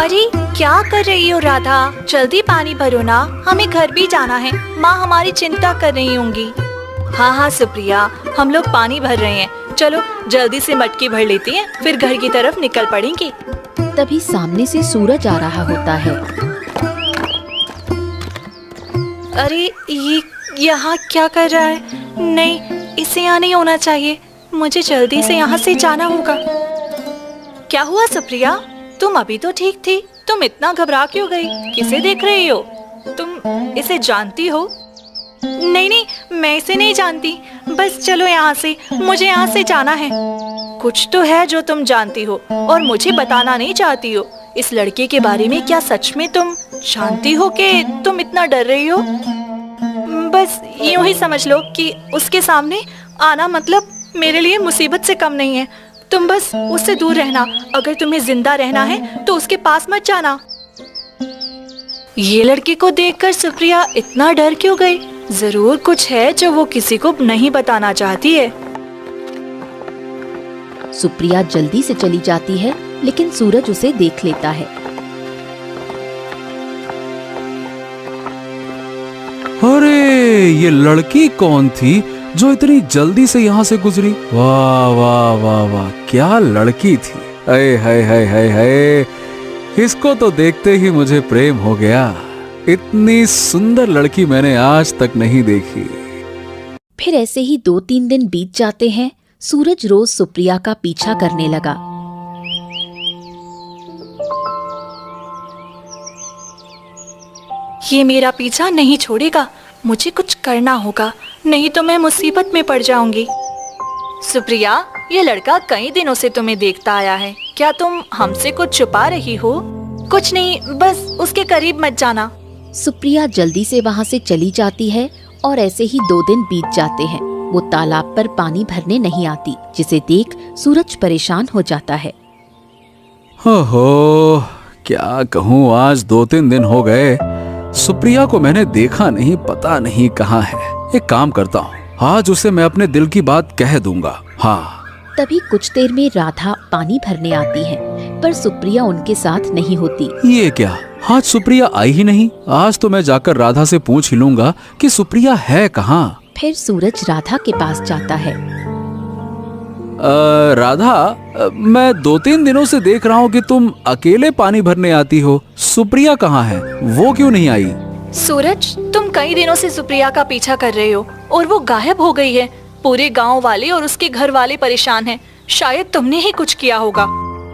अरे क्या कर रही हो राधा? जल्दी पानी भरो ना, हमें घर भी जाना है। माँ हमारी चिंता कर रही होंगी। हाँ हाँ सुप्रिया, हम लोग पानी भर रहे हैं। चलो जल्दी से मटकी भर लेती हैं, फिर घर की तरफ निकल पड़ेंगे। तभी सामने से सूरज आ रहा होता है। अरे ये यहाँ क्या कर रहा है? नहीं, इसे यहाँ नहीं होना चाहिए। मुझे जल्दी से यहाँ से जाना होगा। क्या हुआ सुप्रिया? तुम अभी तो ठीक थी, तुम इतना घबरा क्यों गई? किसे देख रही हो? तुम इसे जानती हो? नहीं नहीं, मैं इसे नहीं जानती। बस चलो यहाँ से, मुझे यहाँ से जाना है। कुछ तो है जो तुम जानती हो और मुझे बताना नहीं चाहती हो। इस लड़के के बारे में क्या सच में तुम जानती हो कि तुम इतना डर रही हो? बस यूं ही समझ लो कि उसके सामने आना मतलब मेरे लिए मुसीबत से कम नहीं है। तुम बस उससे दूर रहना। अगर तुम्हें जिंदा रहना है तो उसके पास मत जाना। ये लड़के को देखकर सुप्रिया इतना डर क्यों गई? जरूर कुछ है जो वो किसी को नहीं बताना चाहती है। सुप्रिया जल्दी से चली जाती है, लेकिन सूरज उसे देख लेता है। अरे ये लड़की कौन थी जो इतनी जल्दी से यहाँ से गुजरी? वाह वाह वाह वाह, क्या लड़की थी! हाय हाय हाय हाय हाय, इसको तो देखते ही मुझे प्रेम हो गया। इतनी सुंदर लड़की मैंने आज तक नहीं देखी। फिर ऐसे ही 2-3 दिन बीत जाते हैं। सूरज रोज सुप्रिया का पीछा करने लगा। ये मेरा पीछा नहीं छोड़ेगा। मुझे कुछ करना होगा, नहीं तो मैं मुसीबत में पड़ जाऊंगी। सुप्रिया, ये लड़का कई दिनों से तुम्हें देखता आया है। क्या तुम हमसे कुछ छुपा रही हो? कुछ नहीं, बस उसके करीब मत जाना। सुप्रिया जल्दी से वहाँ से चली जाती है और ऐसे ही 2 दिन बीत जाते हैं। वो तालाब पर पानी भरने नहीं आती, जिसे देख सूरज परेशान हो जाता है। हो क्या कहूँ, आज 2-3 दिन हो गए सुप्रिया को मैंने देखा नहीं, पता नहीं कहाँ है। एक काम करता हूँ, आज उसे मैं अपने दिल की बात कह दूंगा। हाँ। तभी कुछ देर में राधा पानी भरने आती है, पर सुप्रिया उनके साथ नहीं होती। ये क्या, आज सुप्रिया आई ही नहीं। आज तो मैं जाकर राधा से पूछ ही लूंगा कि सुप्रिया है कहाँ। फिर सूरज राधा के पास जाता है। राधा, मैं 2-3 दिनों से देख रहा हूँ कि तुम अकेले पानी भरने आती हो। सुप्रिया कहाँ है? वो क्यों नहीं आई? सूरज, तुम कई दिनों से सुप्रिया का पीछा कर रहे हो और वो गायब हो गई है। पूरे गांव वाले और उसके घर वाले परेशान हैं। शायद तुमने ही कुछ किया होगा।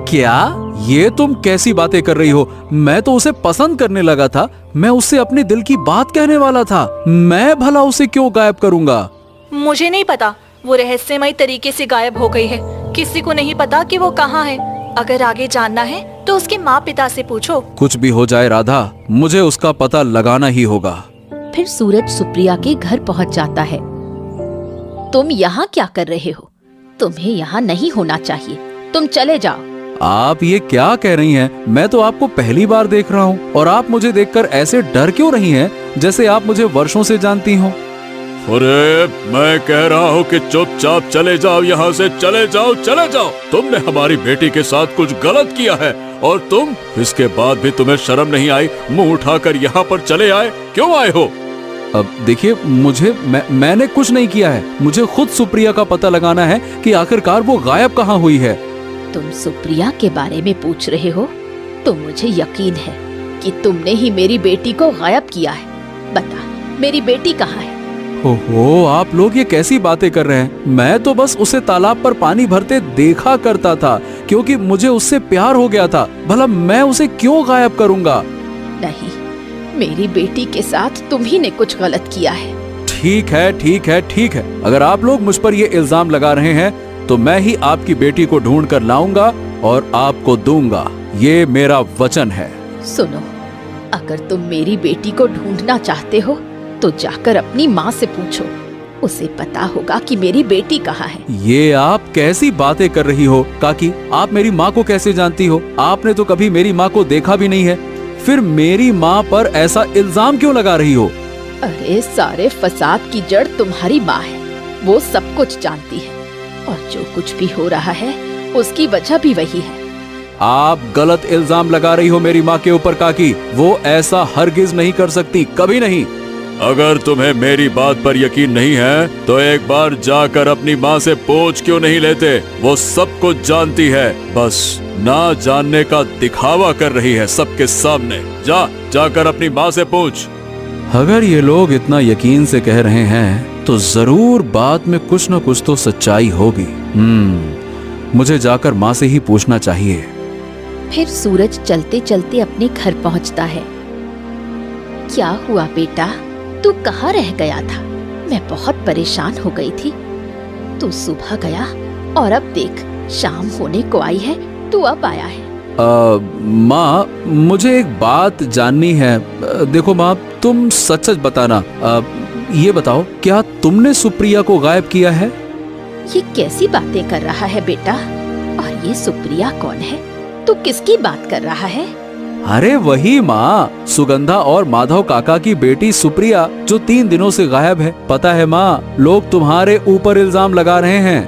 क्या? ये तुम कैसी बातें कर रही हो? मैं तो उसे पसंद करने लगा था। मैं उससे अपने दिल की बात कहने वाला था। मैं भला उसे क्यों गायब करूंगा? मुझे नहीं पता, वो रहस्यमय तरीके से गायब हो गई है। किसी को नहीं पता कि वो कहाँ है। अगर आगे जानना है तो उसके माँ पिता से पूछो। कुछ भी हो जाए राधा, मुझे उसका पता लगाना ही होगा। फिर सूरज सुप्रिया के घर पहुँच जाता है। तुम यहाँ क्या कर रहे हो? तुम्हें यहाँ नहीं होना चाहिए, तुम चले जाओ। आप ये क्या कह रही हैं? मैं तो आपको पहली बार देख रहा हूँ और आप मुझे देखकर ऐसे डर क्यों रही हैं, जैसे आप मुझे वर्षों से जानती हो। अरे मैं कह रहा हूँ कि चुपचाप चले जाओ, यहाँ से चले जाओ, चले जाओ। तुमने हमारी बेटी के साथ कुछ गलत किया है और तुम इसके बाद भी तुम्हें शर्म नहीं आई? मुंह उठाकर यहाँ पर चले आए, क्यों आए हो? अब देखिए, मैंने कुछ नहीं किया है। मुझे खुद सुप्रिया का पता लगाना है कि आखिरकार वो गायब कहाँ हुई है। तुम सुप्रिया के बारे में पूछ रहे हो तो मुझे यकीन है कि तुमने ही मेरी बेटी को गायब किया है। बता, मेरी बेटी कहाँ है? ओहो, आप लोग ये कैसी बातें कर रहे हैं? मैं तो बस उसे तालाब पर पानी भरते देखा करता था, क्योंकि मुझे उससे प्यार हो गया था। भला मैं उसे क्यों गायब करूंगा? नहीं, मेरी बेटी के साथ तुम्ही ने कुछ गलत किया है। ठीक है, ठीक है, ठीक है। अगर आप लोग मुझ पर ये इल्जाम लगा रहे हैं तो मैं ही आपकी बेटी को ढूंढ कर लाऊंगा और आपको दूंगा। ये मेरा वचन है। सुनो, अगर तुम मेरी बेटी को ढूंढना चाहते हो तो जाकर अपनी माँ से पूछो। उसे पता होगा कि मेरी बेटी कहाँ है। ये आप कैसी बातें कर रही हो काकी? आप मेरी माँ को कैसे जानती हो? आपने तो कभी मेरी माँ को देखा भी नहीं है। फिर मेरी माँ पर ऐसा इल्जाम क्यों लगा रही हो? अरे, सारे फसाद की जड़ तुम्हारी माँ है। वो सब कुछ जानती है और जो कुछ भी हो रहा है उसकी वजह भी वही है। आप गलत इल्जाम लगा रही हो मेरी माँ के ऊपर काकी। वो ऐसा हरगिज नहीं कर सकती, कभी नहीं। अगर तुम्हें मेरी बात पर यकीन नहीं है तो एक बार जाकर अपनी माँ से पूछ क्यों नहीं लेते। वो सब कुछ जानती है, बस ना जानने का दिखावा कर रही है सबके सामने। जाकर अपनी माँ से पूछ। अगर ये लोग इतना यकीन से कह रहे हैं तो जरूर बात में कुछ न कुछ तो सच्चाई होगी। मुझे जाकर माँ से ही पूछना चाहिए। फिर सूरज चलते चलते अपने घर पहुंचता है। क्या हुआ बेटा, तू कहाँ रह गया था? मैं बहुत परेशान हो गई थी। तू सुबह गया और अब देख शाम होने को आई है, तू अब आया है। माँ, मुझे एक बात जाननी है। देखो माँ, तुम सच सच बताना। ये बताओ, क्या तुमने सुप्रिया को गायब किया है? ये कैसी बातें कर रहा है बेटा? और ये सुप्रिया कौन है? तू किसकी बात कर रहा है? अरे वही माँ, सुगंधा और माधव काका की बेटी सुप्रिया, जो 3 दिनों से गायब है। पता है माँ, लोग तुम्हारे ऊपर इल्जाम लगा रहे हैं।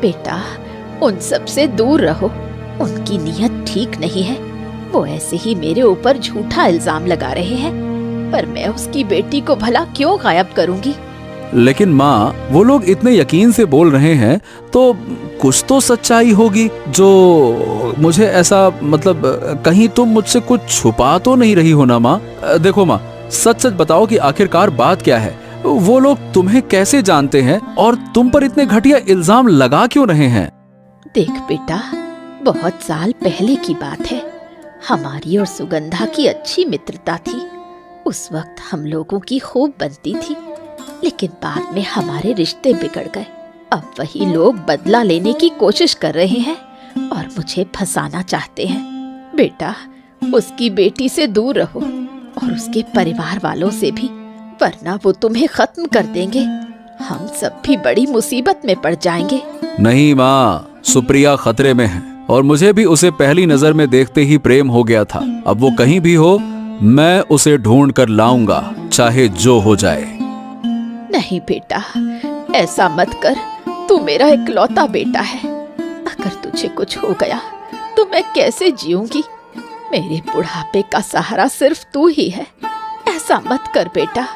बेटा, उन सब से दूर रहो, उनकी नीयत ठीक नहीं है। वो ऐसे ही मेरे ऊपर झूठा इल्जाम लगा रहे हैं, पर मैं उसकी बेटी को भला क्यों गायब करूंगी? लेकिन माँ, वो लोग इतने यकीन से बोल रहे हैं तो कुछ तो सच्चाई होगी। जो मुझे ऐसा मतलब, कहीं तुम मुझसे कुछ छुपा तो नहीं रही हो ना माँ? देखो माँ, सच सच बताओ कि आखिरकार बात क्या है। वो लोग तुम्हें कैसे जानते हैं और तुम पर इतने घटिया इल्जाम लगा क्यों रहे हैं? देख बेटा, बहुत साल पहले की बात है। हमारी और सुगंधा की अच्छी मित्रता थी। उस वक्त हम लोगों की खूब बनती थी, लेकिन बाद में हमारे रिश्ते बिगड़ गए। अब वही लोग बदला लेने की कोशिश कर रहे हैं और मुझे फंसाना चाहते हैं। बेटा, उसकी बेटी से दूर रहो और उसके परिवार वालों से भी, वरना वो तुम्हें खत्म कर देंगे। हम सब भी बड़ी मुसीबत में पड़ जाएंगे। नहीं माँ, सुप्रिया खतरे में है और मुझे भी उसे पहली नजर में देखते ही प्रेम हो गया था। अब वो कहीं भी हो, मैं उसे ढूंढ कर लाऊंगा, चाहे जो हो जाए। नहीं बेटा, ऐसा मत कर। तू मेरा इकलौता बेटा है। अगर तुझे कुछ हो गया तो मैं कैसे जीऊंगी? मेरे बुढ़ापे का सहारा सिर्फ तू ही है। ऐसा मत कर बेटा,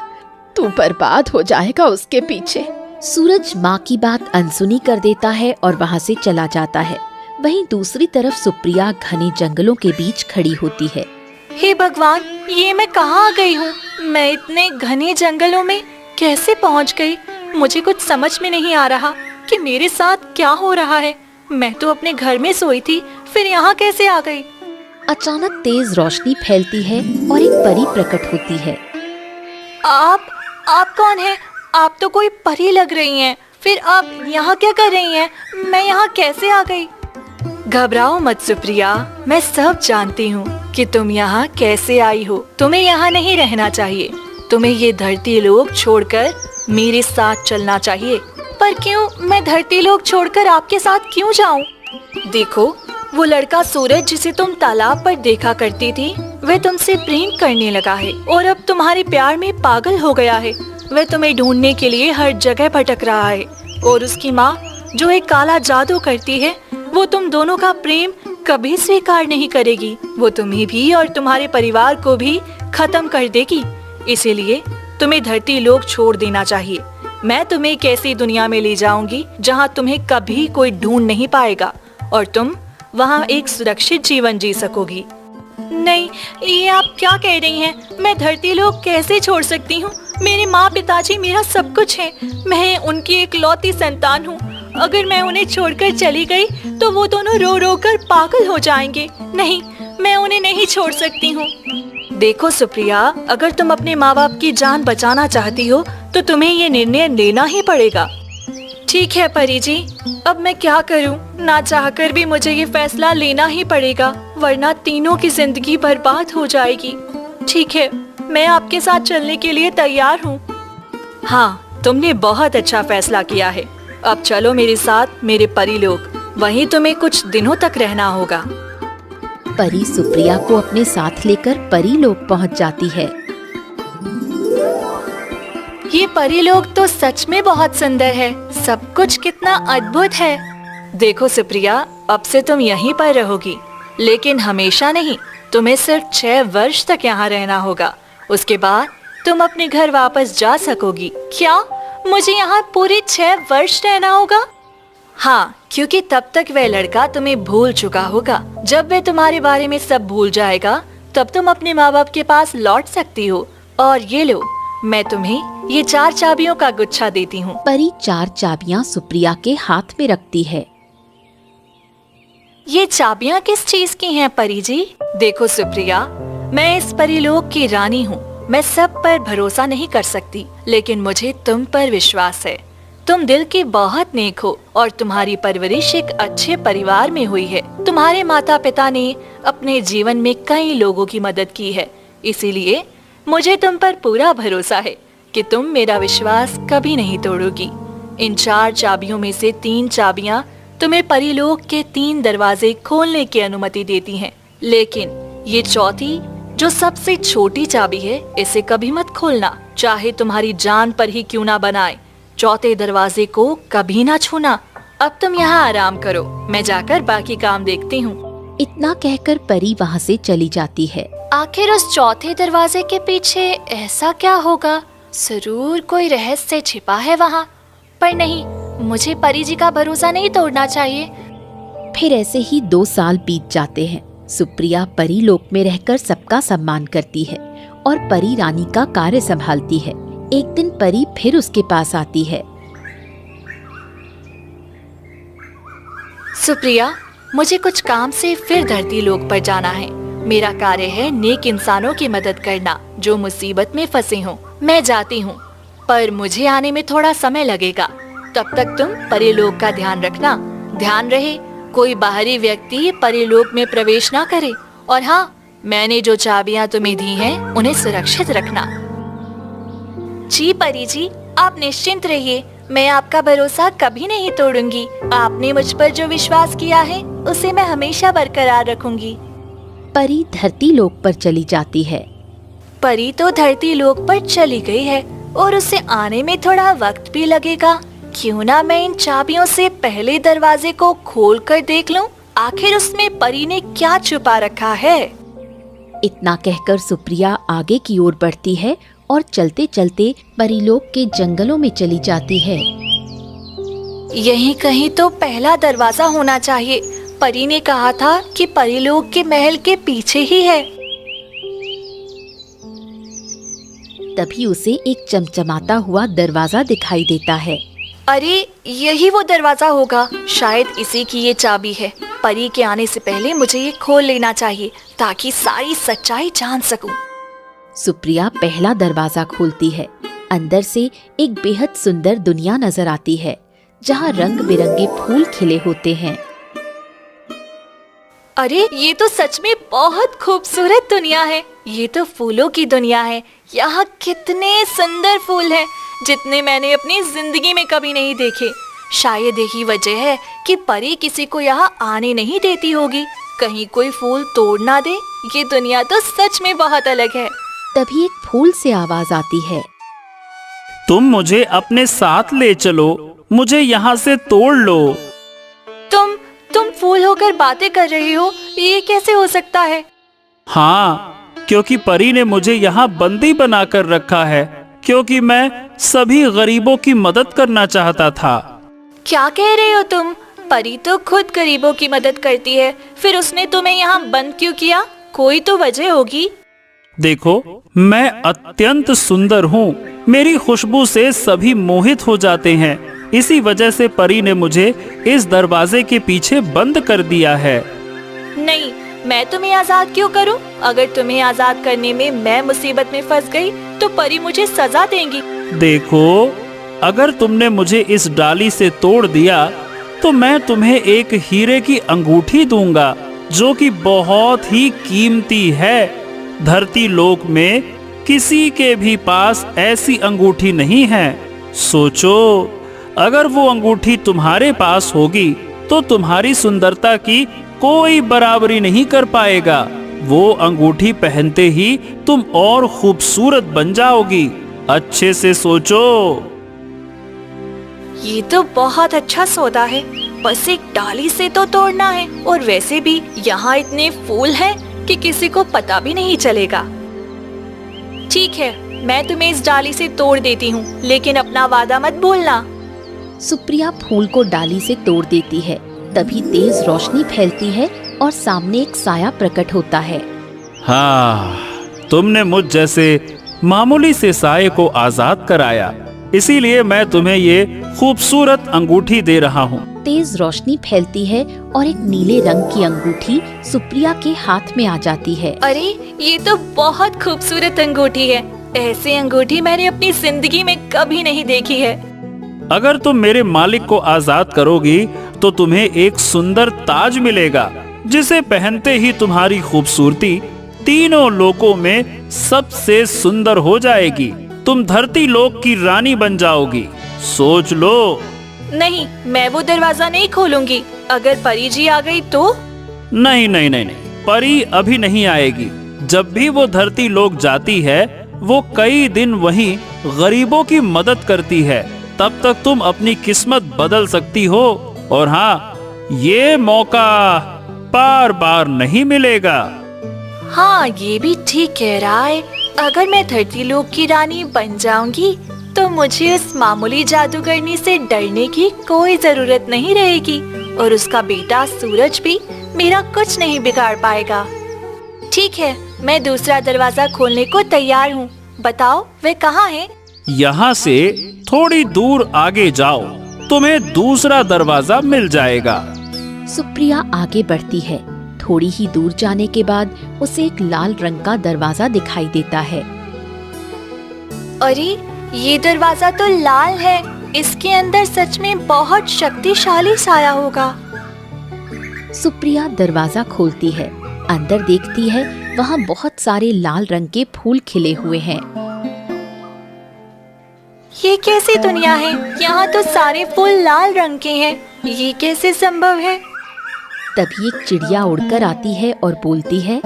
तू बर्बाद हो जाएगा उसके पीछे। सूरज माँ की बात अनसुनी कर देता है और वहाँ से चला जाता है। वहीं दूसरी तरफ सुप्रिया घने जंगलों के बीच खड़ी होती है। हे भगवान, ये मैं कहाँ आ गई हूँ? मैं इतने घने जंगलों में कैसे पहुँच गई? मुझे कुछ समझ में नहीं आ रहा कि मेरे साथ क्या हो रहा है। मैं तो अपने घर में सोई थी, फिर यहाँ कैसे आ गई? अचानक तेज रोशनी फैलती है और एक परी प्रकट होती है। आप कौन हैं? आप तो कोई परी लग रही हैं। फिर आप यहाँ क्या कर रही हैं? मैं यहाँ कैसे आ गई? घबराओ मत सुप्रिया, मैं सब जानती हूँ कि तुम यहाँ कैसे आई हो। तुम्हें यहाँ नहीं रहना चाहिए। तुम्हें ये धरती लोक छोड़कर मेरे साथ चलना चाहिए। पर क्यों? मैं धरती लोक छोड़कर आपके साथ क्यों जाऊँ? देखो, वो लड़का सूरज जिसे तुम तालाब पर देखा करती थी, वह तुमसे प्रेम करने लगा है और अब तुम्हारे प्यार में पागल हो गया है। वह तुम्हें ढूंढने के लिए हर जगह भटक रहा है और उसकी माँ, जो एक काला जादू करती है, वो तुम दोनों का प्रेम कभी स्वीकार नहीं करेगी। वो तुम्हें भी और तुम्हारे परिवार को भी खत्म कर देगी। इसीलिए तुम्हें धरती लोक छोड़ देना चाहिए। मैं तुम्हें एक ऐसी दुनिया में ले जाऊंगी जहाँ तुम्हें कभी कोई ढूंढ नहीं पाएगा और तुम वहाँ एक सुरक्षित जीवन जी सकोगी। नहीं, ये आप क्या कह रही हैं? मैं धरती लोक कैसे छोड़ सकती हूँ? मेरे माँ पिताजी मेरा सब कुछ है। मैं उनकी इकलौती संतान हूँ। अगर मैं उन्हें छोड़कर चली गई तो वो दोनों रो रो कर पागल हो जाएंगे। नहीं, मैं उन्हें नहीं छोड़ सकती हूँ। देखो सुप्रिया, अगर तुम अपने माँ बाप की जान बचाना चाहती हो तो तुम्हें ये निर्णय लेना ही पड़ेगा। ठीक है परी जी, अब मैं क्या करूं? ना चाहकर भी मुझे ये फैसला लेना ही पड़ेगा, वरना तीनों की जिंदगी बर्बाद हो जाएगी। ठीक है, मैं आपके साथ चलने के लिए तैयार हूँ। हाँ, तुमने बहुत अच्छा फैसला किया है। अब चलो मेरे साथ मेरे परी लोक। वहीं तुम्हें कुछ दिनों तक रहना होगा। परी सुप्रिया को अपने साथ लेकर परी लोक पहुंच जाती है। ये परी लोक तो सच में बहुत सुंदर है। सब कुछ कितना अद्भुत है। देखो सुप्रिया, अब से तुम यहीं पर रहोगी। लेकिन हमेशा नहीं, तुम्हें सिर्फ 6 वर्ष तक यहाँ रहना होगा। उसके बाद तुम अपने घर वापस जा सकोगी। क्या मुझे यहाँ पूरे 6 वर्ष रहना होगा? हाँ, क्योंकि तब तक वह लड़का तुम्हें भूल चुका होगा। जब वह तुम्हारे बारे में सब भूल जाएगा, तब तुम अपने माँ बाप के पास लौट सकती हो। और ये लो, मैं तुम्हें ये 4 चाबियों का गुच्छा देती हूँ। परी 4 चाबियां सुप्रिया के हाथ में रखती है। ये चाबियां किस चीज की हैं परी जी? देखो सुप्रिया, मैं इस परीलोक की रानी हूँ। मैं सब पर भरोसा नहीं कर सकती, लेकिन मुझे तुम पर विश्वास है। तुम दिल की बहुत नेक हो और तुम्हारी परवरिश एक अच्छे परिवार में हुई है। तुम्हारे माता पिता ने अपने जीवन में कई लोगों की मदद की है, इसीलिए मुझे तुम पर पूरा भरोसा है कि तुम मेरा विश्वास कभी नहीं तोड़ोगी। इन 4 चाबियों में से 3 चाबियां तुम्हें परीलोक के 3 दरवाजे खोलने की अनुमति देती हैं, लेकिन ये चौथी जो सबसे छोटी चाबी है, इसे कभी मत खोलना, चाहे तुम्हारी जान पर ही क्यों ना बनाए। चौथे दरवाजे को कभी ना छूना। अब तुम यहाँ आराम करो, मैं जाकर बाकी काम देखती हूँ। इतना कहकर परी वहाँ से चली जाती है। आखिर उस चौथे दरवाजे के पीछे ऐसा क्या होगा? जरूर कोई रहस्य छिपा है वहाँ। पर नहीं, मुझे परी जी का भरोसा नहीं तोड़ना चाहिए। फिर ऐसे ही 2 साल बीत जाते हैं। सुप्रिया परी लोक में रहकर सबका सम्मान करती है और परी रानी का कार्य संभालती है। एक दिन परी फिर उसके पास आती है। सुप्रिया, मुझे कुछ काम से फिर धरती लोक पर जाना है। मेरा कार्य है नेक इंसानों की मदद करना जो मुसीबत में फंसे हों। मैं जाती हूँ, पर मुझे आने में थोड़ा समय लगेगा। तब तक तुम परीलोक का ध्यान रखना। ध्यान रहे कोई बाहरी व्यक्ति परीलोक में प्रवेश ना करे। और हाँ, मैंने जो चाबियां तुम्हें दी हैं, उन्हें सुरक्षित रखना। जी परी जी, आप निश्चिंत रहिए, मैं आपका भरोसा कभी नहीं तोड़ूंगी। आपने मुझ पर जो विश्वास किया है, उसे मैं हमेशा बरकरार रखूंगी। परी धरती लोक पर चली जाती है। परी तो धरती लोक पर चली गई है और उसे आने में थोड़ा वक्त भी लगेगा। क्यों ना मैं इन चाबियों से पहले दरवाजे को खोल कर देख लूं, आखिर उसमें परी ने क्या छुपा रखा है। इतना कहकर सुप्रिया आगे की ओर बढ़ती है और चलते चलते परीलोक के जंगलों में चली जाती है। यहीं कहीं तो पहला दरवाजा होना चाहिए। परी ने कहा था कि परीलोक के महल के पीछे ही है। तभी उसे एक चमचमाता हुआ दरवाजा दिखाई देता है। अरे, यही वो दरवाजा होगा। शायद इसी की ये चाबी है। परी के आने से पहले मुझे ये खोल लेना चाहिए ताकि सारी सच्चाई जान सकूं। सुप्रिया पहला दरवाजा खोलती है। अंदर से एक बेहद सुंदर दुनिया नजर आती है, जहाँ रंग बिरंगे फूल खिले होते हैं। अरे, ये तो सच में बहुत खूबसूरत दुनिया है। ये तो फूलों की दुनिया है। यहाँ कितने सुंदर फूल हैं, जितने मैंने अपनी जिंदगी में कभी नहीं देखे। शायद यही वजह है कि परी किसी को यहाँ आने नहीं देती होगी। कहीं कोई फूल तोड़ ना दे। ये दुनिया तो सच में बहुत अलग है। तभी एक फूल से आवाज आती है। तुम मुझे अपने साथ ले चलो, मुझे यहाँ से तोड़ लो। तुम फूल होकर बातें कर रही हो, ये कैसे हो सकता है? हाँ, क्योंकि परी ने मुझे यहाँ बंदी बनाकर रखा है, क्योंकि मैं सभी गरीबों की मदद करना चाहता था। क्या कह रहे हो तुम? परी तो खुद गरीबों की मदद करती है, फिर उसने तुम्हें यहाँ बंद क्यों किया? कोई तो वजह होगी। देखो, मैं अत्यंत सुंदर हूँ। मेरी खुशबू से सभी मोहित हो जाते हैं। इसी वजह से परी ने मुझे इस दरवाजे के पीछे बंद कर दिया है। नहीं, मैं तुम्हें आजाद क्यों करूं? अगर तुम्हें आजाद करने में मैं मुसीबत में फंस गई तो परी मुझे सजा देंगी। देखो, अगर तुमने मुझे इस डाली से तोड़ दिया तो मैं तुम्हें एक हीरे की अंगूठी दूंगा, जो कि बहुत ही कीमती है। धरती लोक में किसी के भी पास ऐसी अंगूठी नहीं है। सोचो, अगर वो अंगूठी तुम्हारे पास होगी तो तुम्हारी सुंदरता की कोई बराबरी नहीं कर पाएगा। वो अंगूठी पहनते ही तुम और खूबसूरत बन जाओगी। अच्छे से सोचो। ये तो बहुत अच्छा सौदा है। बस एक डाली से तो तोड़ना है, और वैसे भी यहाँ इतने फूल हैं कि किसी को पता भी नहीं चलेगा। ठीक है, मैं तुम्हें इस डाली से तोड़ देती हूँ, लेकिन अपना वादा मत भूलना। सुप्रिया फूल को डाली से तोड़ देती है। तभी तेज रोशनी फैलती है और सामने एक साया प्रकट होता है। हाँ, तुमने मुझ जैसे मामूली से साये को आजाद कराया, इसीलिए मैं तुम्हें ये खूबसूरत अंगूठी दे रहा हूँ। तेज रोशनी फैलती है और एक नीले रंग की अंगूठी सुप्रिया के हाथ में आ जाती है। अरे, ये तो बहुत खूबसूरत अंगूठी है। ऐसी अंगूठी मैंने अपनी जिंदगी में कभी नहीं देखी है। अगर तुम मेरे मालिक को आजाद करोगी तो तुम्हें एक सुंदर ताज मिलेगा, जिसे पहनते ही तुम्हारी खूबसूरती तीनों लोकों में सबसे सुंदर हो जाएगी। तुम धरती लोक की रानी बन जाओगी। सोच लो। नहीं, मैं वो दरवाजा नहीं खोलूंगी। अगर परी जी आ गई तो? नहीं नहीं नहीं नहीं, परी अभी नहीं आएगी। जब भी वो धरती लोक जाती है, वो कई दिन वहीं गरीबों की मदद करती है। तब तक तुम अपनी किस्मत बदल सकती हो। और हाँ, ये मौका बार बार नहीं मिलेगा। हाँ, ये भी ठीक कह रहा है। अगर मैं धरती लोक की रानी बन जाऊंगी तो मुझे उस मामूली जादूगरनी से डरने की कोई जरूरत नहीं रहेगी, और उसका बेटा सूरज भी मेरा कुछ नहीं बिगाड़ पाएगा। ठीक है, मैं दूसरा दरवाजा खोलने को तैयार हूँ। बताओ, वे कहाँ है? यहाँ से थोड़ी दूर आगे जाओ, तुम्हें दूसरा दरवाजा मिल जाएगा। सुप्रिया आगे बढ़ती है। थोड़ी ही दूर जाने के बाद उसे एक लाल रंग का दरवाजा दिखाई देता है। अरे, ये दरवाजा तो लाल है। इसके अंदर सच में बहुत शक्तिशाली साया होगा। सुप्रिया दरवाजा खोलती है। अंदर देखती है, वहाँ बहुत सारे लाल रंग के फूल खिले हुए हैं। ये कैसी दुनिया है? यहाँ तो सारे फूल लाल रंग के हैं। ये कैसे संभव है? तभी एक चिड़िया उड़कर आती है और बोलती है,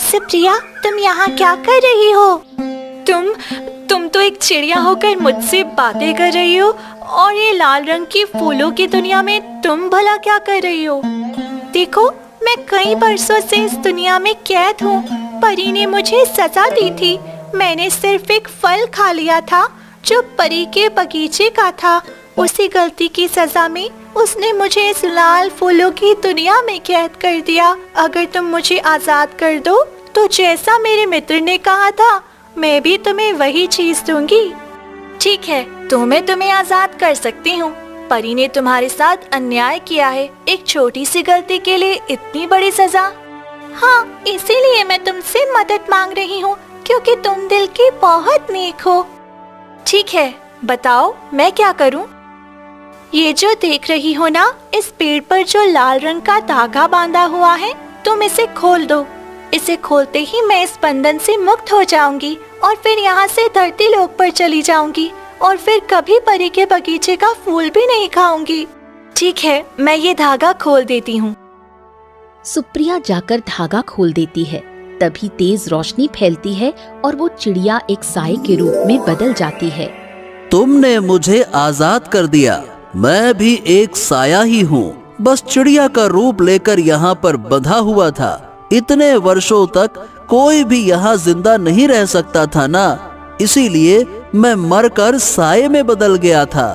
सुप्रिया, तुम यहाँ क्या कर रही हो? तुम तो एक चिड़िया होकर मुझसे बातें कर रही हो, और ये लाल रंग की फूलों की दुनिया में तुम भला क्या कर रही हो? देखो, मैं कई बरसों से इस दुनिया में कैद हूँ। परी ने मुझे सजा दी थी। मैंने सिर्फ एक फल खा लिया था जो परी के बगीचे का था। उसी गलती की सजा में उसने मुझे इस लाल फूलों की दुनिया में कैद कर दिया। अगर तुम मुझे आजाद कर दो तो जैसा मेरे मित्र ने कहा था, मैं भी तुम्हें वही चीज दूंगी। ठीक है, तो मैं तुम्हें आजाद कर सकती हूँ। परी ने तुम्हारे साथ अन्याय किया है। एक छोटी सी गलती के लिए इतनी बड़ी सजा। हाँ, इसीलिए मैं तुमसे मदद मांग रही हूँ, क्योंकि तुम दिल की बहुत नेक हो। ठीक है, बताओ मैं क्या करूँ? ये जो देख रही हो ना, इस पेड़ पर जो लाल रंग का धागा बांधा हुआ है, तुम इसे खोल दो। इसे खोलते ही मैं इस बंधन से मुक्त हो जाऊंगी और फिर यहाँ से धरती लोक पर चली जाऊंगी, और फिर कभी परी के बगीचे का फूल भी नहीं खाऊंगी। ठीक है, मैं ये धागा खोल देती हूँ। सुप्रिया जाकर धागा खोल देती है। तभी तेज रोशनी फैलती है और वो चिड़िया एक साए के रूप में बदल जाती है। तुमने मुझे आजाद कर दिया। मैं भी एक साया ही हूँ, बस चिड़िया का रूप लेकर यहाँ पर बंधा हुआ था। इतने वर्षों तक कोई भी यहाँ जिंदा नहीं रह सकता था ना, इसीलिए मैं मरकर साये में बदल गया था।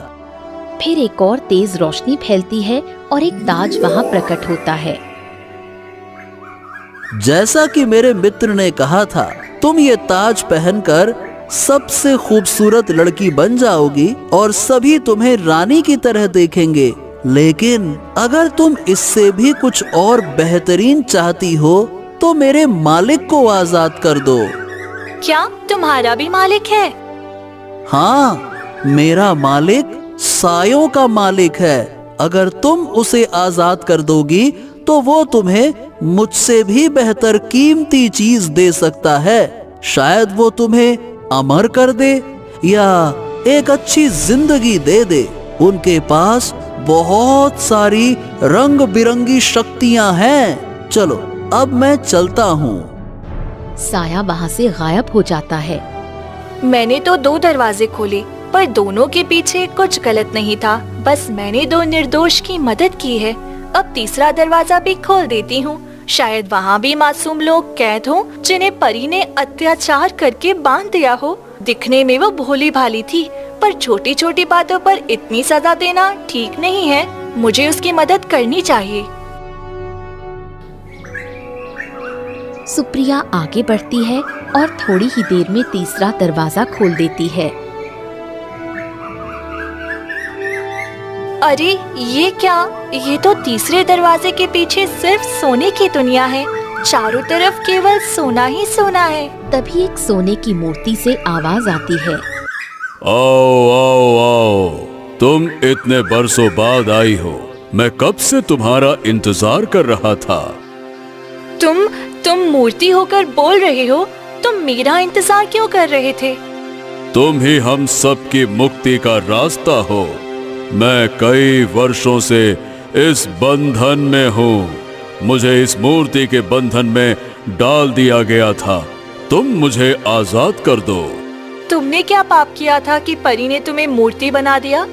फिर एक और तेज रोशनी फैलती है और एक ताज वहाँ प्रकट होता है। जैसा कि मेरे मित्र ने कहा था, तुम ये ताज पहनकर सबसे खूबसूरत लड़की बन जाओगी और सभी तुम्हें रानी की तरह देखेंगे। लेकिन अगर तुम इससे भी कुछ और बेहतरीन चाहती हो तो मेरे मालिक को आजाद कर दो। क्या तुम्हारा भी मालिक है? हाँ, मेरा मालिक सायों का मालिक है। अगर तुम उसे आजाद कर दोगी तो वो तुम्हें मुझसे भी बेहतर कीमती चीज दे सकता है। शायद वो तुम्हें अमर कर दे या एक अच्छी जिंदगी दे दे। उनके पास बहुत सारी रंग बिरंगी शक्तियां हैं। चलो, अब मैं चलता हूँ। साया वहाँ से गायब हो जाता है। मैंने तो 2 दरवाजे खोले, पर दोनों के पीछे कुछ गलत नहीं था। बस मैंने दो निर्दोष की मदद की है। अब तीसरा दरवाजा भी खोल देती हूँ। शायद वहाँ भी मासूम लोग कैद हों जिन्हें परी ने अत्याचार करके बांध दिया हो। दिखने में वो भोली भाली थी, पर छोटी छोटी बातों पर इतनी सजा देना ठीक नहीं है। मुझे उसकी मदद करनी चाहिए। सुप्रिया आगे बढ़ती है और थोड़ी ही देर में तीसरा दरवाजा खोल देती है। अरे ये क्या? ये तो तीसरे दरवाजे के पीछे सिर्फ सोने की दुनिया है। चारों तरफ केवल सोना ही सोना है। तभी एक सोने की मूर्ति से आवाज आती है। आओ आओ आओ, तुम इतने बरसों बाद आई हो। मैं कब से तुम्हारा इंतजार कर रहा था। तुम मूर्ति होकर बोल रहे हो। तुम मेरा इंतजार क्यों कर रहे थे? तुम ही हम सब की मुक्ति का रास्ता हो। मैं कई वर्षों से इस बंधन में हूँ। मुझे इस मूर्ति के बंधन में डाल दिया गया था। तुम मुझे आजाद कर दो। तुमने क्या पाप किया था कि परी ने तुम्हें मूर्ति बना दिया?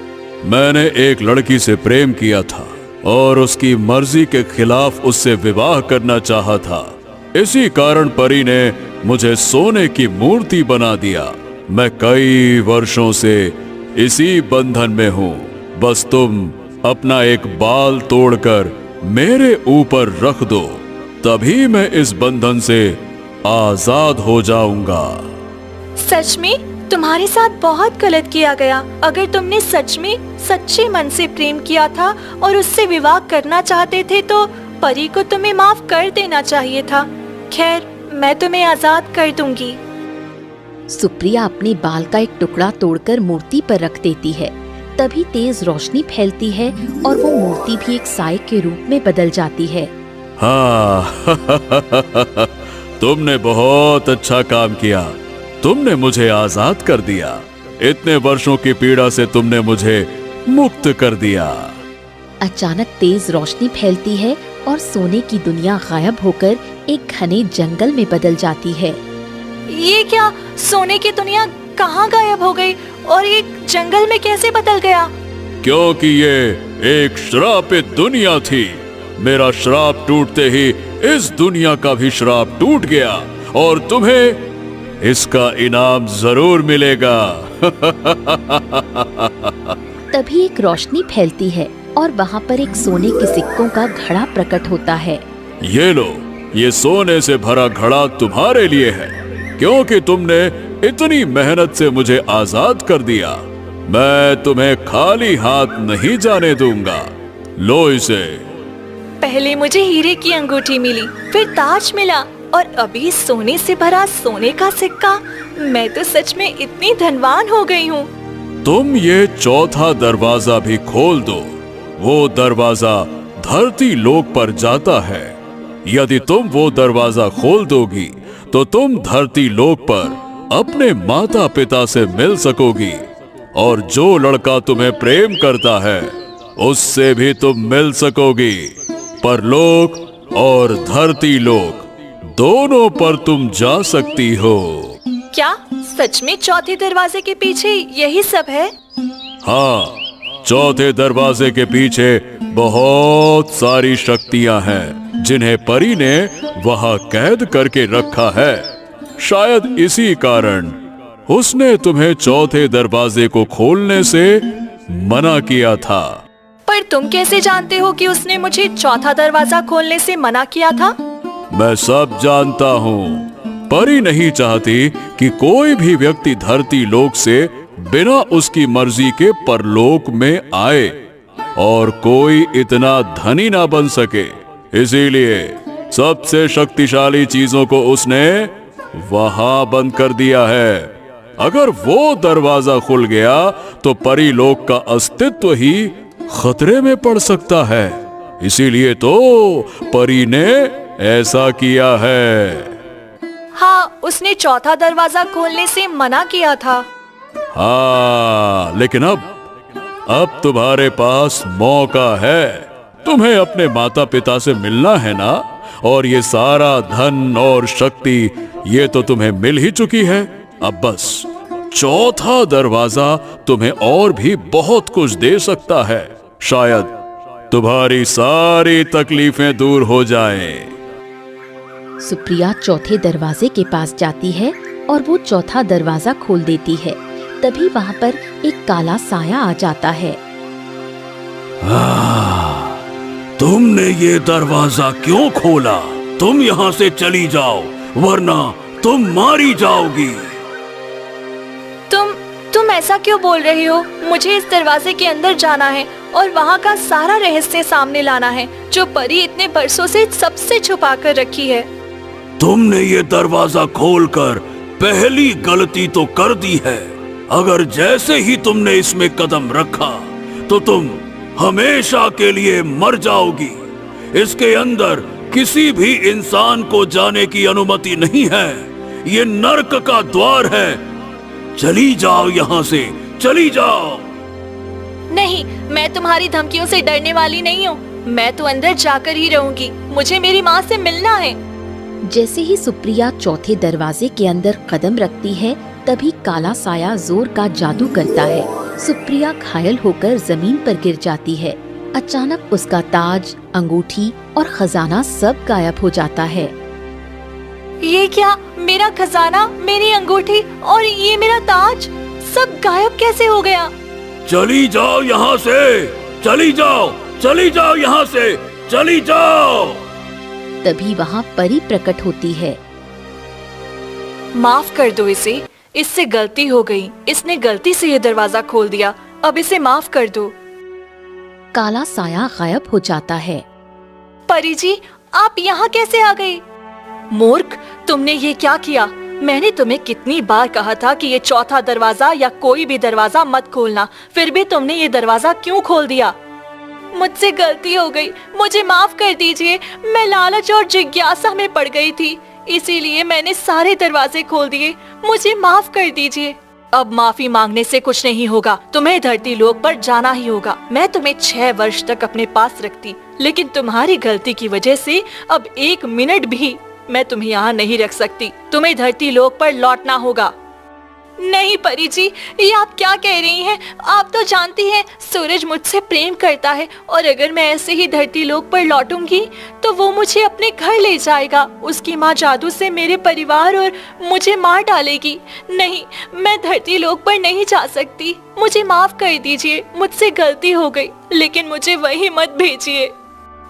मैंने एक लड़की से प्रेम किया था और उसकी मर्जी के खिलाफ उससे विवाह करना चाहा था। इसी कारण परी ने मुझे सोने की मूर्ति बना दिया। मैं कई वर्षों से इसी बंधन में हूँ। बस तुम अपना एक बाल तोड़कर मेरे ऊपर रख दो, तभी मैं इस बंधन से आजाद हो जाऊंगा। सच में तुम्हारे साथ बहुत गलत किया गया। अगर तुमने सच में सच्चे मन से प्रेम किया था और उससे विवाह करना चाहते थे तो परी को तुम्हें माफ कर देना चाहिए था। खैर, मैं तुम्हें आजाद कर दूंगी। सुप्रिया अपने बाल का एक टुकड़ा तोड़कर मूर्ति पर रख देती है। तभी तेज रोशनी फैलती है और वो मूर्ति भी एक साए के रूप में बदल जाती है। हाँ तुमने बहुत अच्छा काम किया। तुमने मुझे आजाद कर दिया। इतने वर्षों की पीड़ा से तुमने मुझे मुक्त कर दिया। अचानक तेज रोशनी फैलती है और सोने की दुनिया गायब होकर एक घने जंगल में बदल जाती है। ये क्या? सोने की दुनिया कहाँ गायब हो गई और ये जंगल में कैसे बदल गया? क्योंकि ये एक श्रापित दुनिया थी। मेरा श्राप टूटते ही इस दुनिया का भी श्राप टूट गया और तुम्हें इसका इनाम जरूर मिलेगा। तभी एक रोशनी फैलती है और वहाँ पर एक सोने के सिक्कों का घड़ा प्रकट होता है। ये लो, ये सोने से भरा घड़ा तुम्हारे लिए है, क्योंकि तुमने इतनी मेहनत से मुझे आजाद कर दिया। मैं तुम्हें खाली हाथ नहीं जाने दूंगा। लो इसे। पहले मुझे हीरे की अंगूठी मिली, फिर ताज मिला और अभी सोने से भरा सोने का सिक्का। मैं तो सच में इतनी धनवान हो गई हूँ। तुम ये चौथा दरवाजा भी खोल दो। वो दरवाजा धरती लोक पर जाता है। यदि तुम वो दरवाजा खोल दोगी तो तुम धरती लोक पर अपने माता पिता से मिल सकोगी और जो लड़का तुम्हें प्रेम करता है उससे भी तुम मिल सकोगी। परलोक और धरती लोक दोनों पर तुम जा सकती हो। क्या सच में चौथे दरवाजे के पीछे यही सब है? हाँ, चौथे दरवाजे के पीछे बहुत सारी शक्तियां हैं जिन्हें परी ने वहां कैद करके रखा है। शायद इसी कारण उसने तुम्हें चौथे दरवाजे को खोलने से मना किया था। पर तुम कैसे जानते हो कि उसने मुझे चौथा दरवाजा खोलने से मना किया था? मैं सब जानता हूँ। परी नहीं चाहती कि कोई भी व्यक्ति धरती लोक से बिना उसकी मर्जी के परलोक में आए और कोई इतना धनी ना बन सके। इसीलिए सबसे शक्तिशाली चीजों को उसने वहां बंद कर दिया है। अगर वो दरवाजा खुल गया तो परी लोक का अस्तित्व ही खतरे में पड़ सकता है। इसीलिए तो परी ने ऐसा किया है। हाँ, उसने चौथा दरवाजा खोलने से मना किया था। हाँ, लेकिन अब तुम्हारे पास मौका है। तुम्हें अपने माता पिता से मिलना है ना, और ये सारा धन और शक्ति ये तो तुम्हें मिल ही चुकी है। अब बस चौथा दरवाजा तुम्हें और भी बहुत कुछ दे सकता है। शायद तुम्हारी सारी तकलीफें दूर हो जाएं। सुप्रिया चौथे दरवाजे के पास जाती है और वो चौथा दरवाजा खोल देती है। तभी वहाँ पर एक काला साया आ जाता है। तुमने ये दरवाजा क्यों खोला? तुम यहाँ से चली जाओ, वरना तुम मारी जाओगी। तुम ऐसा क्यों बोल रहे हो? मुझे इस दरवाजे के अंदर जाना है और वहाँ का सारा रहस्य सामने लाना है जो परी इतने बरसों से सबसे छुपा कर रखी है। तुमने ये दरवाजा खोलकर पहली गलती तो कर दी है। अगर जैसे ही तुमने इसमें कदम रखा तो तुम हमेशा के लिए मर जाओगी। इसके अंदर किसी भी इंसान को जाने की अनुमति नहीं है। ये नर्क का द्वार है। चली जाओ यहाँ से, चली जाओ। नहीं, मैं तुम्हारी धमकियों से डरने वाली नहीं हूँ। मैं तो अंदर जाकर ही रहूंगी। मुझे मेरी माँ से मिलना है। जैसे ही सुप्रिया चौथे दरवाजे के अंदर कदम रखती है, तभी काला साया जोर का जादू करता है। सुप्रिया घायल होकर जमीन पर गिर जाती है। अचानक उसका ताज, अंगूठी और खजाना सब गायब हो जाता है। ये क्या? मेरा खजाना, मेरी अंगूठी और ये मेरा ताज सब गायब कैसे हो गया? चली जाओ यहाँ से, चली जाओ, चली जाओ यहाँ से, चली जाओ। तभी वहाँ परी प्रकट होती है। माफ कर दो इसे, इससे गलती हो गई। इसने गलती से ये दरवाजा खोल दिया। अब इसे माफ कर दो। काला साया गायब हो जाता है। परी जी, आप यहाँ कैसे आ गई? मूर्ख, तुमने ये क्या किया? मैंने तुम्हें कितनी बार कहा था कि ये चौथा दरवाजा या कोई भी दरवाजा मत खोलना, फिर भी तुमने ये दरवाजा क्यों खोल दिया? मुझसे गलती हो गई, मुझे माफ कर दीजिए। मैं लालच और जिज्ञासा में पड़ गई थी, इसीलिए मैंने सारे दरवाजे खोल दिए। मुझे माफ कर दीजिए। अब माफी मांगने से कुछ नहीं होगा। तुम्हें धरती लोक पर जाना ही होगा। मैं तुम्हें 6 वर्ष तक अपने पास रखती, लेकिन तुम्हारी गलती की वजह से अब 1 मिनट भी मैं तुम्हें यहाँ नहीं रख सकती। तुम्हें धरती लोक पर लौटना होगा। नहीं परी जी, ये आप क्या कह रही हैं? आप तो जानती हैं सूरज मुझसे प्रेम करता है और अगर मैं ऐसे ही धरती लोक पर लौटूंगी तो वो मुझे अपने घर ले जाएगा। उसकी माँ जादू से मेरे परिवार और मुझे मार डालेगी। नहीं, मैं धरती लोक पर नहीं जा सकती। मुझे माफ कर दीजिए, मुझसे गलती हो गई, लेकिन मुझे वहीं मत भेजिए।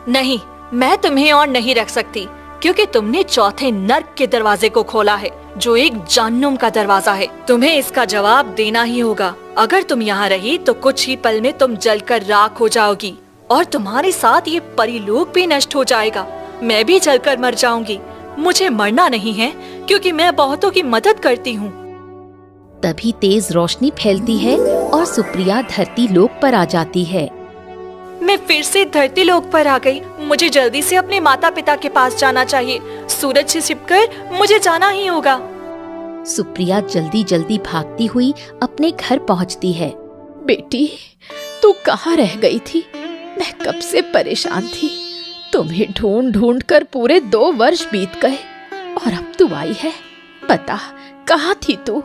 नहीं, मैं तुम्हें और नहीं रख सकती, क्योंकि तुमने चौथे नर्क के दरवाजे को खोला है, जो एक जहन्नुम का दरवाजा है। तुम्हें इसका जवाब देना ही होगा। अगर तुम यहाँ रही तो कुछ ही पल में तुम जलकर राख हो जाओगी और तुम्हारे साथ ये परीलोक भी नष्ट हो जाएगा। मैं भी जलकर मर जाऊंगी। मुझे मरना नहीं है, क्योंकि मैं बहुतों की मदद करती हूँ। तभी तेज रोशनी फैलती है और सुप्रिया धरती लोक पर आ जाती है। मैं फिर से धरती लोक पर आ गई। मुझे जल्दी से अपने माता पिता के पास जाना चाहिए। सूरज से छिपकर मुझे जाना ही होगा। सुप्रिया जल्दी जल्दी भागती हुई अपने घर पहुंचती है। बेटी, तू कहाँ रह गई थी? मैं कब से परेशान थी। तुम्हें ढूंढ ढूंढ कर पूरे 2 वर्ष बीत गए और अब तू आई है। बता, कहाँ थी तू?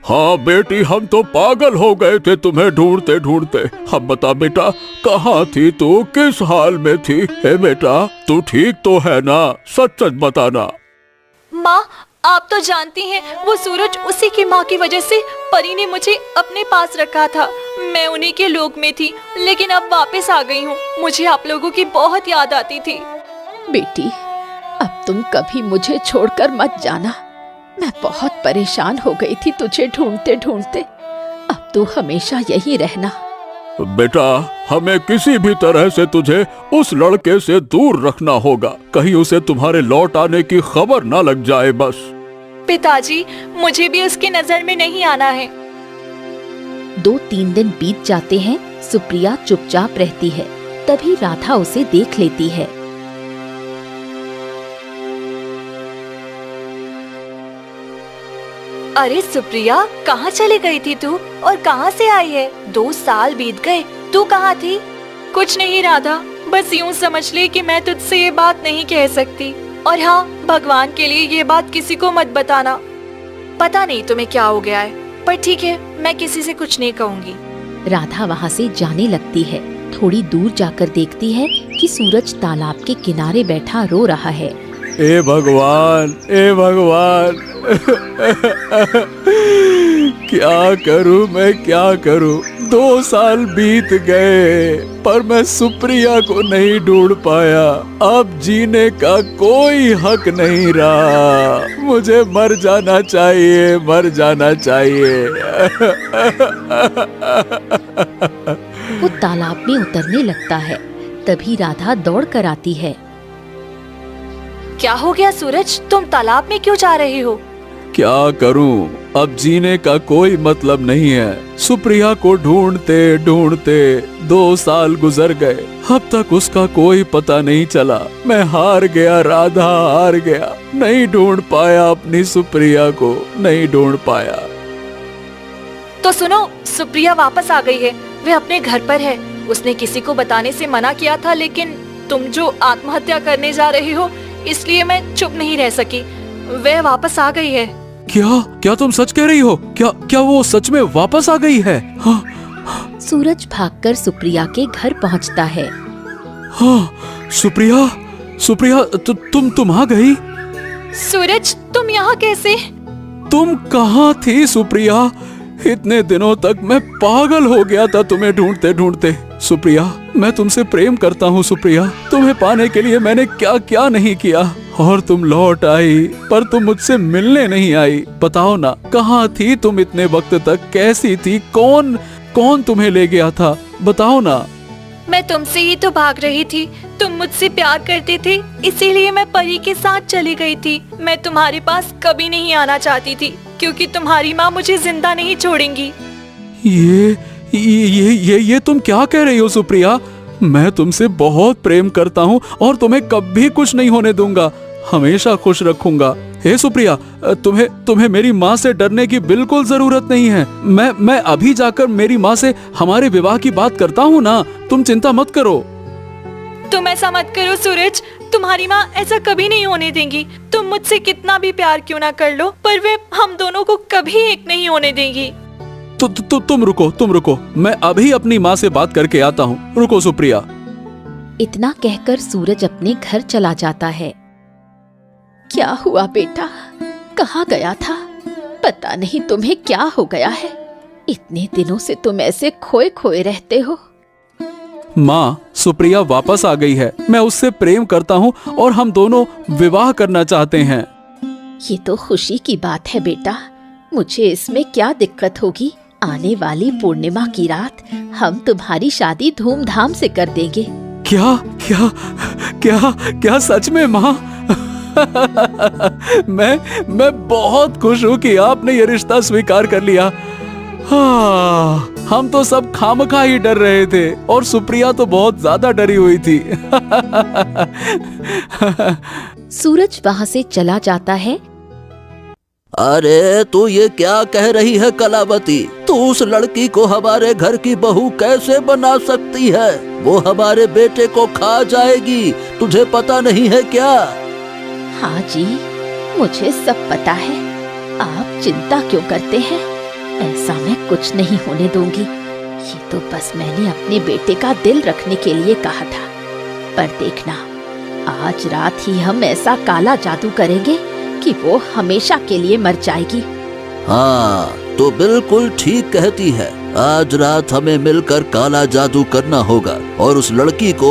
हाँ बेटी, हम तो पागल हो गए थे तुम्हें ढूंढते ढूंढते। अब बता बेटा, कहाँ थी तू? किस हाल में थी? हे बेटा, तू ठीक तो है ना? सच सच बताना। माँ, आप तो जानती हैं वो सूरज, उसी की माँ की वजह से परी ने मुझे अपने पास रखा था। मैं उन्हीं के लोक में थी, लेकिन अब वापस आ गई हूँ। मुझे आप लोगों की बहुत याद आती थी। बेटी, अब तुम कभी मुझे छोड़कर मत जाना। मैं बहुत परेशान हो गई थी तुझे ढूंढते ढूंढते। अब तू हमेशा यहीं रहना। बेटा, हमें किसी भी तरह से तुझे उस लड़के से दूर रखना होगा। कहीं उसे तुम्हारे लौट आने की खबर ना लग जाए बस। पिताजी, मुझे भी उसकी नजर में नहीं आना है। 2-3 दिन बीत जाते हैं। सुप्रिया चुपचाप रहती है। तभी राधा उसे देख लेती है। अरे सुप्रिया, कहाँ चली गई थी तू और कहाँ से आई है? 2 साल बीत गए, तू कहाँ थी? कुछ नहीं राधा, बस यूं समझ ले कि मैं तुझसे ये बात नहीं कह सकती। और हाँ, भगवान के लिए ये बात किसी को मत बताना। पता नहीं तुम्हें क्या हो गया है, पर ठीक है, मैं किसी से कुछ नहीं कहूँगी। राधा वहाँ से जाने लगती है। थोड़ी दूर जाकर देखती है कि सूरज तालाब के किनारे बैठा रो रहा है। ए भगवान, ए भगवान, क्या करूं मैं, क्या करूं। 2 साल बीत गए पर मैं सुप्रिया को नहीं ढूंढ पाया। अब जीने का कोई हक नहीं रहा। मुझे मर जाना चाहिए, मर जाना चाहिए। वो तालाब में उतरने लगता है। तभी राधा दौड़ कर आती है। क्या हो गया सूरज, तुम तालाब में क्यों जा रहे हो? क्या करूं, अब जीने का कोई मतलब नहीं है। सुप्रिया को ढूंढते ढूंढते 2 साल गुजर गए, अब तक उसका कोई पता नहीं चला। मैं हार गया राधा, हार गया। नहीं ढूंढ पाया अपनी सुप्रिया को, नहीं ढूंढ पाया। तो सुनो, सुप्रिया वापस आ गई है। वह अपने घर पर है। उसने किसी को बताने से मना किया था, लेकिन तुम जो आत्महत्या करने जा रहे हो, इसलिए मैं चुप नहीं रह सकी। वह वापस आ गई है। क्या क्या तुम सच कह रही हो? क्या क्या वो सच में वापस आ गई है? हाँ सूरज भागकर सुप्रिया के घर पहुंचता है। हाँ, सुप्रिया, सुप्रिया, तुम आ गई? सूरज, तुम यहाँ कैसे? तुम कहाँ थी सुप्रिया? इतने दिनों तक मैं पागल हो गया था तुम्हें ढूंढते ढूंढते। सुप्रिया, मैं तुमसे प्रेम करता हूँ सुप्रिया। तुम्हें पाने के लिए मैंने क्या क्या नहीं किया। और तुम लौट आई, पर तुम मुझसे मिलने नहीं आई। बताओ ना, कहाँ थी तुम इतने वक्त तक? कैसी थी? कौन तुम्हें ले गया था? बताओ ना। मैं तुमसे ही तो भाग रही थी। तुम मुझसे प्यार करते थे, इसीलिए मैं परी के साथ चली गई थी। मैं तुम्हारे पास कभी नहीं आना चाहती थी, क्योंकि तुम्हारी माँ मुझे जिंदा नहीं छोड़ेंगी। ये तुम क्या कह रही हो सुप्रिया? मैं तुमसे बहुत प्रेम करता हूँ और तुम्हें कभी कुछ नहीं होने दूंगा। हमेशा खुश रखूंगा। हे सुप्रिया, तुम्हें मेरी माँ से डरने की बिल्कुल जरूरत नहीं है। मैं अभी जाकर मेरी माँ से हमारे विवाह की बात करता हूँ ना। तुम चिंता मत करो। तुम ऐसा मत करो सूरज, तुम्हारी माँ ऐसा कभी नहीं होने देंगी। तुम मुझसे कितना भी प्यार क्यों ना कर लो, पर वे हम दोनों को कभी एक नहीं होने देंगी। तुम रुको, मैं अभी अपनी माँ से बात करके आता हूँ। रुको सुप्रिया। इतना कहकर सूरज अपने घर चला जाता है। क्या हुआ बेटा, कहाँ गया था? पता नहीं तुम्हें क्या हो गया है। इतने दिनों से तुम ऐसे खोए खोए रहते हो। माँ, सुप्रिया वापस आ गई है। मैं उससे प्रेम करता हूँ और हम दोनों विवाह करना चाहते हैं। ये तो खुशी की बात है बेटा। मुझे इसमें क्या दिक्कत होगी? आने वाली पूर्णिमा की रात हम तुम्हारी शादी धूमधाम से कर देंगे। क्या क्या क्या क्या सच में माँ? मैं बहुत खुश हूँ कि आपने ये रिश्ता स्वीकार कर लिया। हाँ, हम तो सब खामखा ही डर रहे थे और सुप्रिया तो बहुत ज्यादा डरी हुई थी। सूरज वहाँ से चला जाता है। अरे तू ये क्या कह रही है कलावती? तू उस लड़की को हमारे घर की बहू कैसे बना सकती है? वो हमारे बेटे को खा जाएगी, तुझे पता नहीं है क्या? हाँ जी, मुझे सब पता है। आप चिंता क्यों करते हैं? ऐसा मैं कुछ नहीं होने दूंगी। ये तो बस मैंने अपने बेटे का दिल रखने के लिए कहा था। पर देखना, आज रात ही हम ऐसा काला जादू करेंगे कि वो हमेशा के लिए मर जाएगी। हाँ, तो बिल्कुल ठीक कहती है। आज रात हमें मिलकर काला जादू करना होगा और उस लड़की को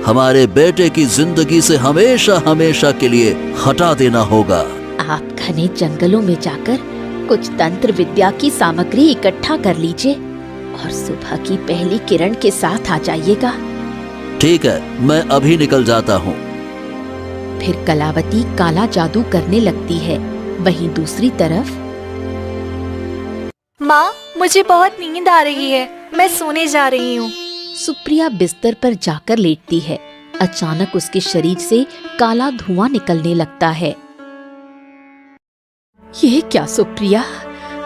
हमारे बेटे की जिंदगी से हमेशा हमेशा के लिए हटा देना होगा। आप घने जंगलों में जाकर कुछ तंत्र विद्या की सामग्री इकट्ठा कर लीजिए और सुबह की पहली किरण के साथ आ जाइएगा। ठीक है, मैं अभी निकल जाता हूँ। फिर कलावती काला जादू करने लगती है। वहीं दूसरी तरफ माँ, मुझे बहुत नींद आ रही है, मैं सोने जा रही हूँ। सुप्रिया बिस्तर पर जाकर लेटती है। अचानक उसके शरीर से काला धुआं निकलने लगता है। ये क्या सुप्रिया,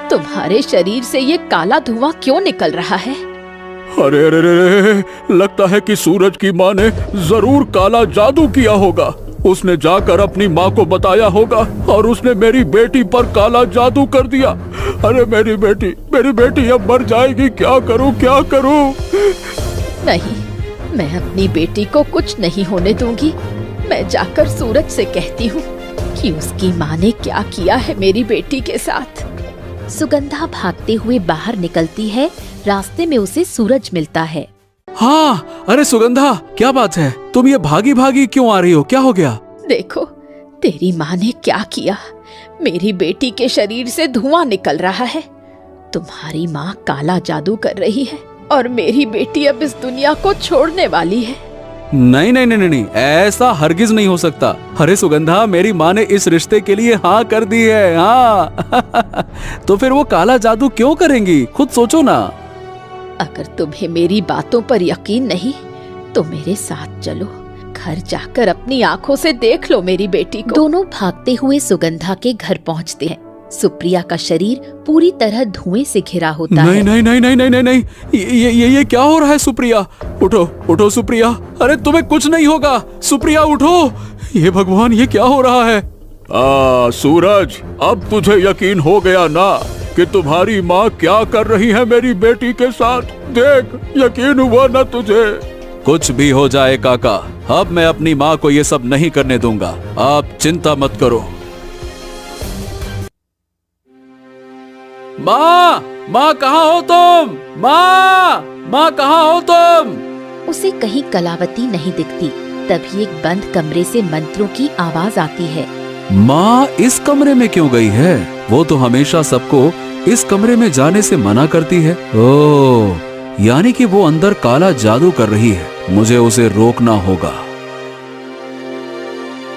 तुम्हारे शरीर से ये काला धुआं क्यों निकल रहा है? अरे अरे अरे, लगता है कि सूरज की माँ ने जरूर काला जादू किया होगा। उसने जाकर अपनी माँ को बताया होगा और उसने मेरी बेटी पर काला जादू कर दिया। अरे मेरी बेटी अब मर जाएगी। क्या करूं, क्या करूं? नहीं, मैं अपनी बेटी को कुछ नहीं होने दूंगी। मैं जाकर सूरज से कहती हूँ कि उसकी माँ ने क्या किया है मेरी बेटी के साथ। सुगंधा भागते हुए बाहर निकलती है। रास्ते में उसे सूरज मिलता है। हाँ, अरे सुगंधा, क्या बात है? तुम ये भागी भागी क्यों आ रही हो? क्या हो गया? देखो, तेरी माँ ने क्या किया। मेरी बेटी के शरीर से धुआं निकल रहा है। तुम्हारी माँ काला जादू कर रही है और मेरी बेटी अब इस दुनिया को छोड़ने वाली है। नहीं नहीं नहीं नहीं, ऐसा हरगिज नहीं हो सकता। अरे सुगंधा, मेरी माँ ने इस रिश्ते के लिए हाँ कर दी है। हाँ तो फिर वो काला जादू क्यों करेंगी? खुद सोचो ना। अगर तुम्हें मेरी बातों पर यकीन नहीं तो मेरे साथ चलो। घर जाकर अपनी आंखों से देख लो मेरी बेटी को। दोनों भागते हुए सुगंधा के घर पहुंचते हैं। सुप्रिया का शरीर पूरी तरह धुएं से घिरा होता है। नहीं नहीं नहीं नहीं नहीं नहीं, ये क्या हो रहा है? सुप्रिया, उठो उठो सुप्रिया। अरे तुम्हें कुछ नहीं होगा। सुप्रिया उठो। ये भगवान, ये क्या हो रहा है? सूरज, अब तुझे यकीन हो गया ना कि तुम्हारी माँ क्या कर रही है मेरी बेटी के साथ? देख, यकीन हुआ ना तुझे? कुछ भी हो जाए काका, अब मैं अपनी माँ को ये सब नहीं करने दूंगा। आप चिंता मत करो। माँ कहाँ हो तुम? माँ कहाँ हो तुम? उसे कहीं कलावती नहीं दिखती। तभी एक बंद कमरे से मंत्रों की आवाज आती है। माँ इस कमरे में क्यों गई है? वो तो हमेशा सबको इस कमरे में जाने से मना करती है। ओह, यानी कि वो अंदर काला जादू कर रही है। मुझे उसे रोकना होगा।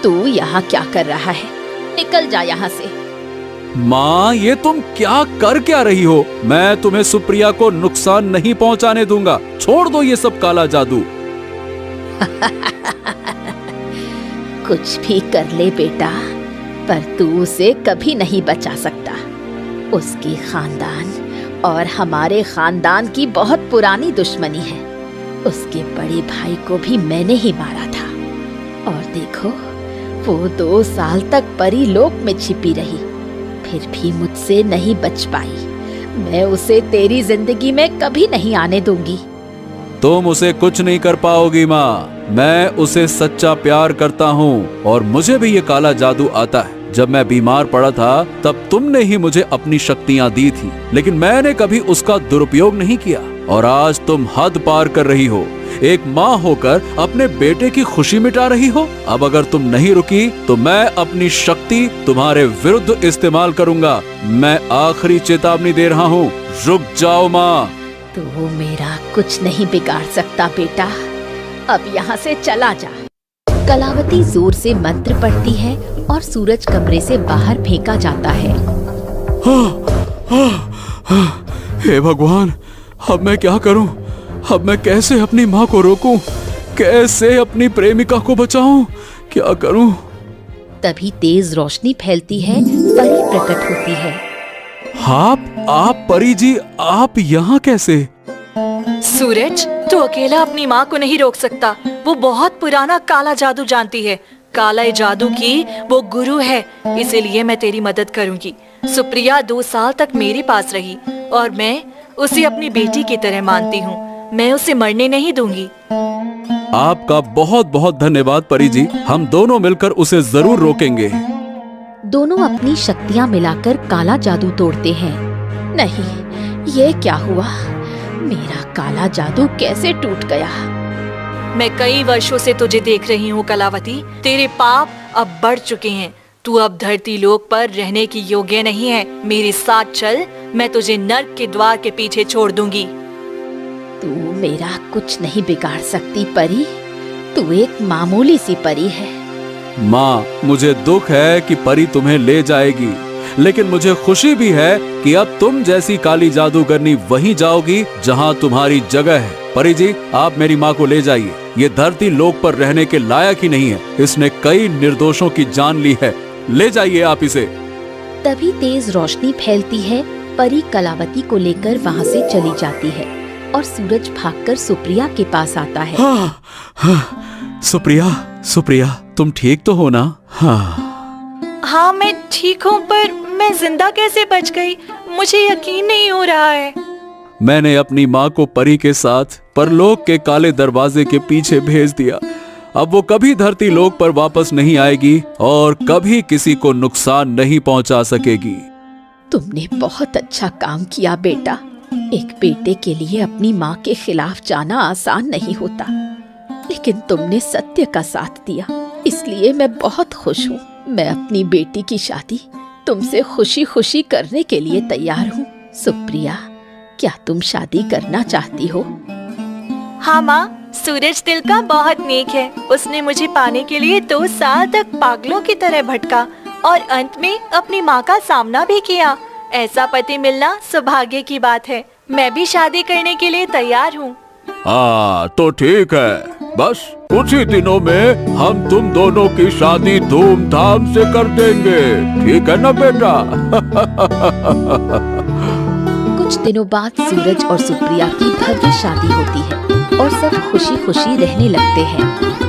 तू यहाँ क्या कर रहा है? निकल जा यहाँ से। माँ, ये तुम क्या कर क्या रही हो? मैं तुम्हें सुप्रिया को नुकसान नहीं पहुँचाने दूंगा। छोड़ दो ये सब काला जादू। कुछ भी कर ले बेटा, पर तू उसे कभी नहीं बचा सकता। उसके खानदान और हमारे खानदान की बहुत पुरानी दुश्मनी है। उसके बड़े भाई को भी मैंने ही मारा था। और देखो, वो 2 साल तक परी लोक में छिपी रही, फिर भी मुझसे नहीं बच पाई। मैं उसे तेरी जिंदगी में कभी नहीं आने दूंगी। तुम उसे कुछ नहीं कर पाओगी माँ। मैं उसे सच्चा प्यार करता हूँ और मुझे भी ये काला जादू आता है। जब मैं बीमार पड़ा था तब तुमने ही मुझे अपनी शक्तियाँ दी थी, लेकिन मैंने कभी उसका दुरुपयोग नहीं किया। और आज तुम हद पार कर रही हो। एक माँ होकर अपने बेटे की खुशी मिटा रही हो। अब अगर तुम नहीं रुकी तो मैं अपनी शक्ति तुम्हारे विरुद्ध इस्तेमाल करूँगा। मैं आखिरी चेतावनी दे रहा हूँ, रुक जाओ माँ। तू मेरा कुछ नहीं बिगाड़ सकता बेटा। अब यहाँ से चला जा। कलावती जोर से मंत्र पढ़ती है और सूरज कमरे से बाहर फेंका जाता है। हे भगवान, अब मैं क्या करूं? अब मैं कैसे अपनी माँ को रोकूं? कैसे अपनी प्रेमिका को बचाऊं? क्या करूं? तभी तेज रोशनी फैलती है। परी प्रकट होती है। आप परी जी, आप यहाँ कैसे? सूरज, तू अकेला अपनी माँ को नहीं रोक सकता। वो बहुत पुराना काला जादू जानती है। काला जादू की वो गुरु है, इसीलिए मैं तेरी मदद करूंगी। सुप्रिया 2 साल तक मेरे पास रही और मैं उसे अपनी बेटी की तरह मानती हूँ। मैं उसे मरने नहीं दूंगी। आपका बहुत बहुत धन्यवाद परी जी। हम दोनों मिलकर उसे जरूर रोकेंगे। दोनों अपनी शक्तियाँ मिलाकर काला जादू तोड़ते हैं। नहीं, ये क्या हुआ? मेरा काला जादू कैसे टूट गया? मैं कई वर्षों से तुझे देख रही हूँ कलावती। तेरे पाप अब बढ़ चुके हैं। तू अब धरती लोक पर रहने की योग्य नहीं है। मेरे साथ चल, मैं तुझे नर्क के द्वार के पीछे छोड़ दूंगी। तू मेरा कुछ नहीं बिगाड़ सकती परी। तू एक मामूली सी परी है। माँ, मुझे दुख है कि परी तुम्हें ले जाएगी, लेकिन मुझे खुशी भी है कि अब तुम जैसी काली जादूगरनी वहीं जाओगी जहाँ तुम्हारी जगह है। परी जी, आप मेरी माँ को ले जाइए। ये धरती लोक पर रहने के लायक ही नहीं है। इसने कई निर्दोषों की जान ली है। ले जाइए आप इसे। तभी तेज रोशनी फैलती है। परी कलावती को लेकर वहाँ से चली जाती है और सूरज भागकर सुप्रिया के पास आता है। सुप्रिया, सुप्रिया, तुम ठीक तो हो ना? हाँ। हाँ मैं ठीक हूँ, पर मैं जिंदा कैसे बच गई, मुझे यकीन नहीं हो रहा है। मैंने अपनी माँ को परी के साथ परलोक के काले दरवाजे के पीछे भेज दिया। अब वो कभी धरती लोक पर वापस नहीं आएगी और कभी किसी को नुकसान नहीं पहुंचा सकेगी। तुमने बहुत अच्छा काम किया बेटा। एक बेटे के लिए अपनी माँ के खिलाफ जाना आसान नहीं होता, लेकिन तुमने सत्य का साथ दिया, इसलिए मैं बहुत खुश हूँ। मैं अपनी बेटी की शादी तुमसे खुशी खुशी करने के लिए तैयार हूँ। सुप्रिया, क्या तुम शादी करना चाहती हो? हाँ माँ, सूरज दिल का बहुत नेक है। उसने मुझे पाने के लिए 2 साल तक पागलों की तरह भटका और अंत में अपनी माँ का सामना भी किया। ऐसा पति मिलना सौभाग्य की बात है। मैं भी शादी करने के लिए तैयार हूँ। हाँ तो ठीक है, बस कुछ ही दिनों में हम तुम दोनों की शादी धूमधाम से कर देंगे, ठीक है ना बेटा? कुछ दिनों बाद सूरज और सुप्रिया की भव्य शादी होती है और सब खुशी खुशी रहने लगते हैं।